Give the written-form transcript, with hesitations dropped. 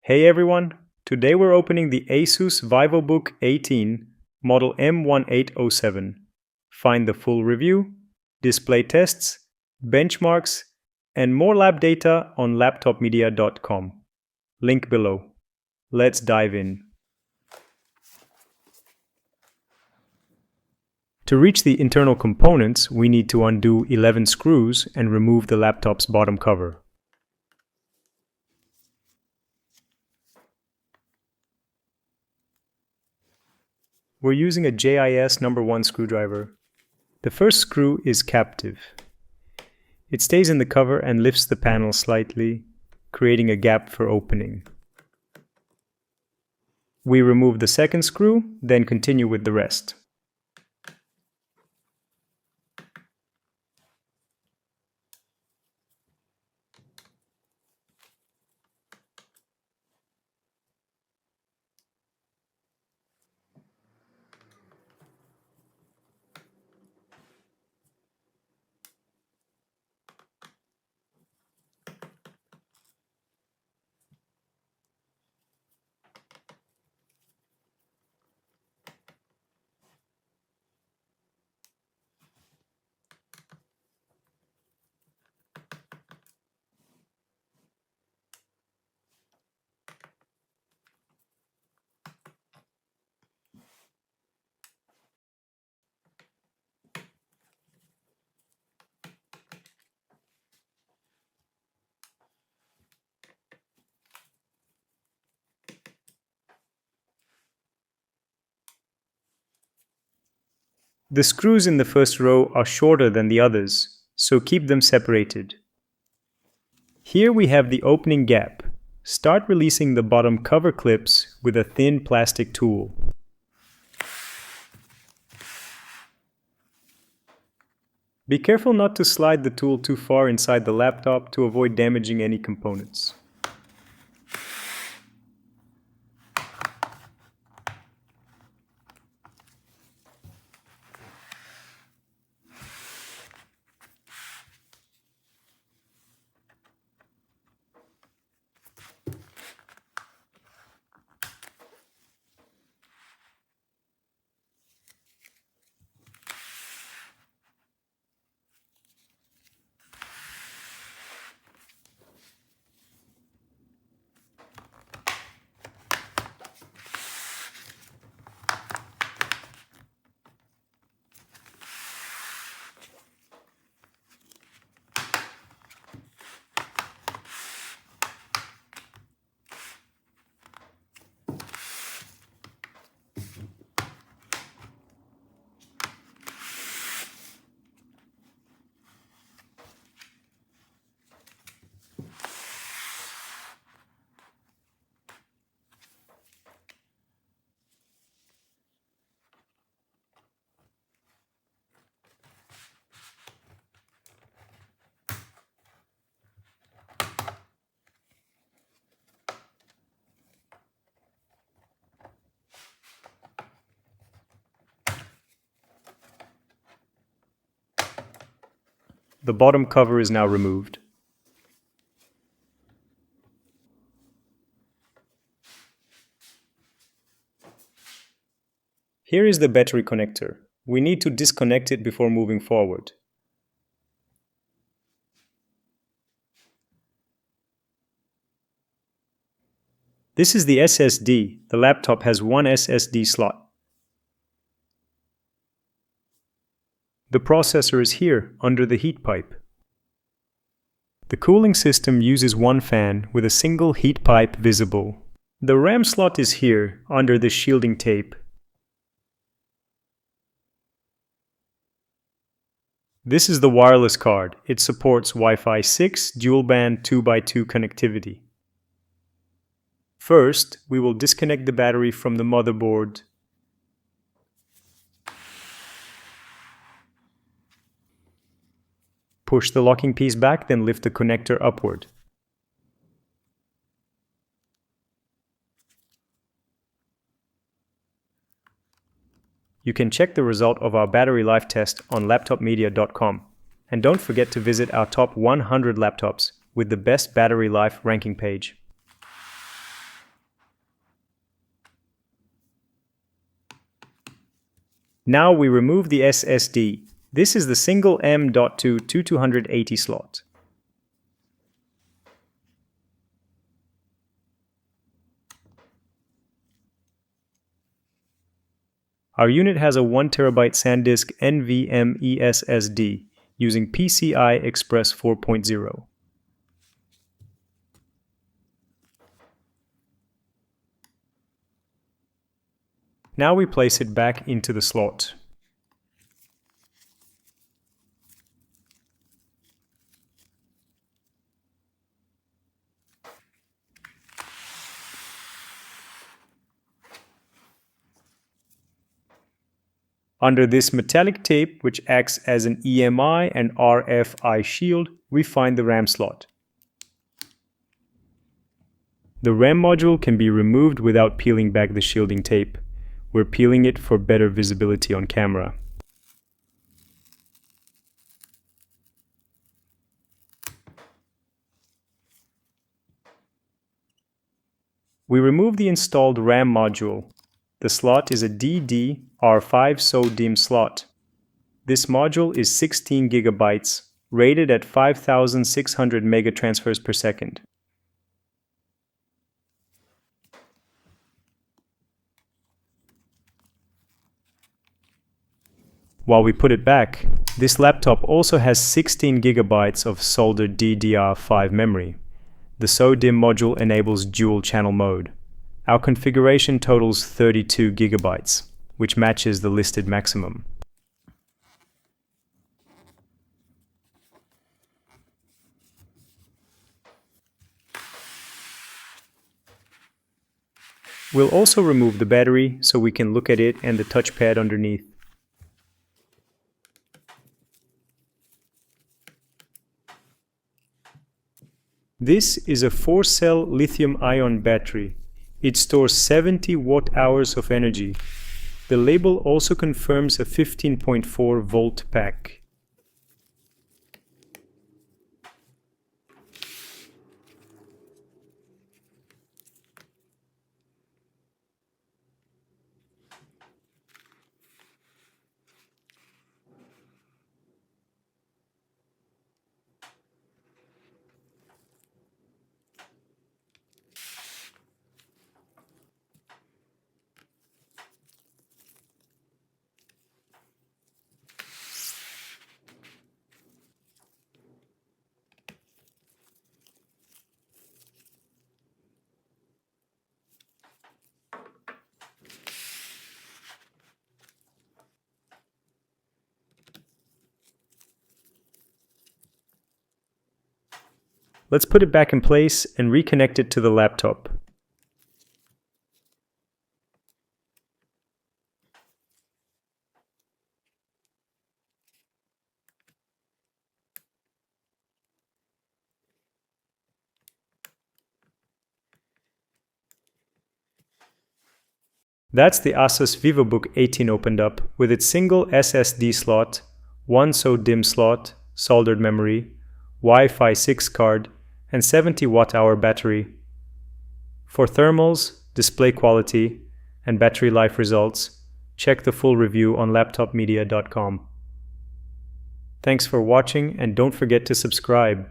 Hey everyone, today we're opening the ASUS Vivobook 18 model M1807. Find the full review, display tests, benchmarks, and more lab data on LaptopMedia.com. Link below. Let's dive in. To reach the internal components, we need to undo 11 screws and remove the laptop's bottom cover. We're using a JIS No. 1 screwdriver. The first screw is captive. It stays in the cover and lifts the panel slightly, creating a gap for opening. We remove the second screw, then continue with the rest. The screws in the first row are shorter than the others, so keep them separated. Here we have the opening gap. Start releasing the bottom cover clips with a thin plastic tool. Be careful not to slide the tool too far inside the laptop to avoid damaging any components. The bottom cover is now removed. Here is the battery connector. We need to disconnect it before moving forward. This is the SSD. The laptop has one SSD slot. The processor is here, under the heat pipe. The cooling system uses one fan with a single heat pipe visible. The RAM slot is here, under the shielding tape. This is the wireless card. It supports Wi-Fi 6 dual-band 2x2 connectivity. First, we will disconnect the battery from the motherboard. Push the locking piece back, then lift the connector upward. You can check the result of our battery life test on LaptopMedia.com. And don't forget to visit our top 100 laptops with the best battery life ranking page. Now we remove the SSD. This is the single M.2 2280 slot. Our unit has a 1TB SanDisk NVMe SSD using PCI Express 4.0. Now we place it back into the slot. Under this metallic tape, which acts as an EMI and RFI shield, we find the RAM slot. The RAM module can be removed without peeling back the shielding tape. We're peeling it for better visibility on camera. We remove the installed RAM module. The slot is a DDR5 SO-DIMM slot. This module is 16 GB, rated at 5,600 megatransfers per second. While we put it back, this laptop also has 16 GB of soldered DDR5 memory. The SO-DIMM module enables dual channel mode. Our configuration totals 32 GB, which matches the listed maximum. We'll also remove the battery so we can look at it and the touchpad underneath. This is a 4-cell lithium-ion battery. It stores 70 watt-hours of energy. The label also confirms a 15.4 volt pack. Let's put it back in place and reconnect it to the laptop. That's the ASUS Vivobook 18 opened up with its single SSD slot, one SO-DIMM slot, soldered memory, Wi-Fi 6 card, and 70 watt-hour battery. For thermals, display quality, and battery life results, check the full review on LaptopMedia.com. Thanks for watching and don't forget to subscribe.